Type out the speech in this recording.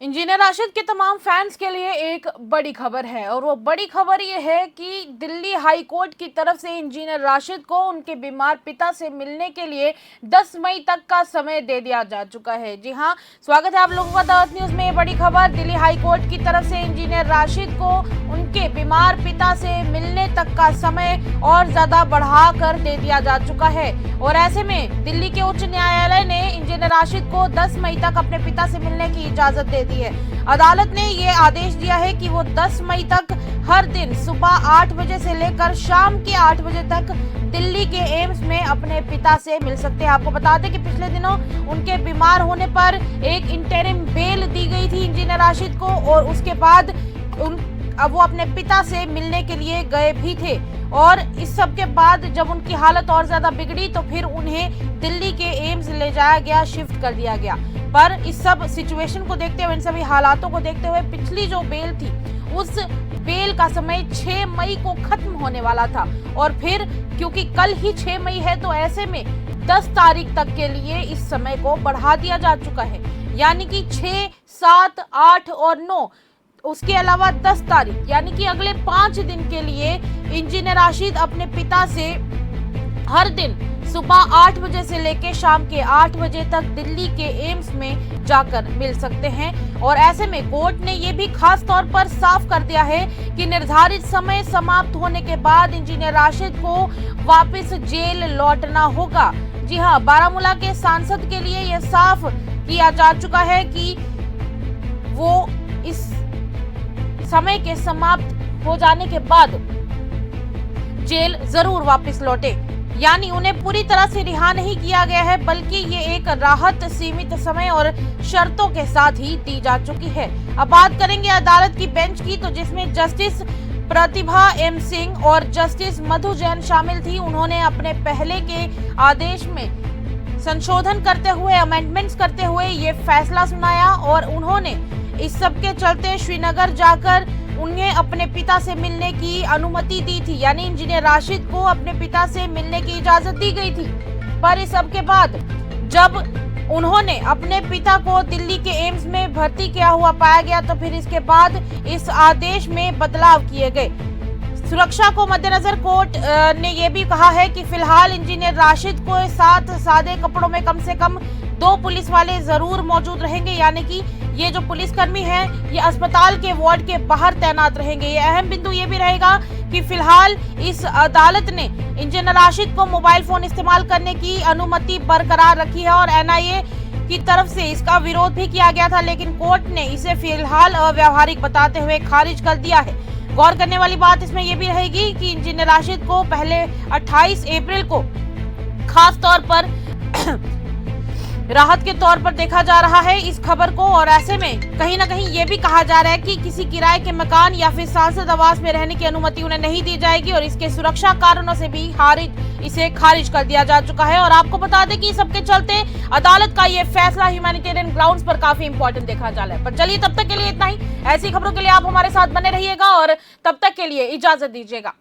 Engineer Rashid के तमाम fans के लिए एक बड़ी खबर है और वो बड़ी खबर ये है कि दिल्ली हाई कोर्ट की तरफ से इंजीनियर राशिद को उनके बीमार पिता से मिलने के लिए 10 मई तक का समय दे दिया जा चुका है। जी हां, स्वागत है आप लोगों का दावत न्यूज में। ये बड़ी खबर दिल्ली हाई कोर्ट की तरफ से इंजीनियर राशिद को उनके बीमार पिता से मिलने तक का समय और ज्यादा बढ़ा कर दे दिया जा चुका है और ऐसे में दिल्ली के उच्च न्यायालय ने इंजीनियर राशिद को 10 मई तक अपने पिता से मिलने की इजाजत दे दी है। अदालत ने ये आदेश दिया है कि वो 10 मई तक हर दिन सुबह 8 बजे से लेकर शाम के 8 बजे तक दिल्ली के एम्स में अपने पिता से मिल सकते हैं। आपको बता दें कि पिछले दिनों उनके बीमार होने पर एक इंटरिम बेल दी गई थी इंजीनियर राशिद को और उसके बाद अब वो अपने पिता से मिलने के लिए गए भी थे और इस सब के बाद जब उनकी हालत और ज्यादा बिगड़ी तो फिर उन्हें दिल्ली के एम्स ले जाया गया, शिफ्ट कर दिया गया। पर इस सब सिचुएशन को देखते हुए, इन सभी हालातों को देखते हुए पिछली जो बेल थी उस बेल का समय 6 मई को खत्म होने वाला था और फिर क्योंकि कल ही 6 मई है तो ऐसे में 10 तारीख तक के लिए इस समय को बढ़ा दिया जा चुका है, यानी कि 6, 7, 8 और 9, उसके अलावा 10 तारीख यानी कि अगले 5 दिन के लिए इंजीनियर राशिद अपने पिता से हर दिन सुबह 8 बजे से लेकर शाम के 8 बजे तक दिल्ली के एम्स में जाकर मिल सकते हैं। और ऐसे में कोर्ट ने ये भी खास तौर पर साफ कर दिया है कि निर्धारित समय समाप्त होने के बाद इंजीनियर राशिद को वापस जेल लौटना होगा। जी हाँ, बारामूला के सांसद के लिए यह साफ किया जा चुका है कि वो इस समय के समाप्त हो जाने के बाद जेल जरूर वापस लौटे, यानी उन्हें पूरी तरह से रिहा नहीं किया गया है बल्कि ये एक राहत सीमित समय और शर्तों के साथ ही दी जा चुकी है। अब बात करेंगे अदालत की बेंच की, तो जिसमें जस्टिस प्रतिभा एम सिंह और जस्टिस मधु जैन शामिल थी। उन्होंने अपने पहले के आदेश में संशोधन करते हुए, अमेंडमेंट्स करते हुए ये फैसला सुनाया और उन्होंने इस सब के चलते श्रीनगर जाकर उन्हें अपने पिता से मिलने की अनुमति दी थी, यानी इंजीनियर राशिद को अपने पिता से मिलने की इजाजत दी गई थी। पर इस सब के बाद जब उन्होंने अपने पिता को दिल्ली के एम्स में भर्ती किया हुआ पाया गया तो फिर इसके बाद इस आदेश में बदलाव किए गए। सुरक्षा को मद्देनजर कोर्ट ने यह भी कहा है कि फिलहाल इंजीनियर राशिद को साथ सादे कपड़ों में कम से कम 2 पुलिस वाले जरूर मौजूद रहेंगे, यानी कि ये जो पुलिसकर्मी हैं ये अस्पताल के वार्ड के बाहर तैनात रहेंगे। ये अहम बिंदु ये भी रहेगा कि फिलहाल इस अदालत ने इंजीनियर राशिद को मोबाइल फोन इस्तेमाल करने की अनुमति बरकरार रखी है और एनआईए की तरफ से इसका विरोध भी किया गया था, लेकिन कोर्ट ने इसे फिलहाल अव्यावहारिक बताते हुए खारिज कर दिया है। गौर करने वाली बात इसमें यह भी रहेगी कि इंजीनियर राशिद को पहले 28 अप्रैल को खास तौर पर राहत के तौर पर देखा जा रहा है इस खबर को और ऐसे में कहीं ना कहीं ये भी कहा जा रहा है कि किसी किराए के मकान या फिर सांसद आवास में रहने की अनुमति उन्हें नहीं दी जाएगी और इसके सुरक्षा कारणों से भी इसे खारिज कर दिया जा चुका है। और आपको बता दें कि सबके चलते अदालत का ये फैसला ह्यूमैनिटेरियन ग्राउंड्स पर काफी इंपॉर्टेंट देखा जा रहा है। पर चलिए, तब तक के लिए इतना ही। ऐसी खबरों के लिए आप हमारे साथ बने रहिएगा और तब तक के लिए इजाजत दीजिएगा।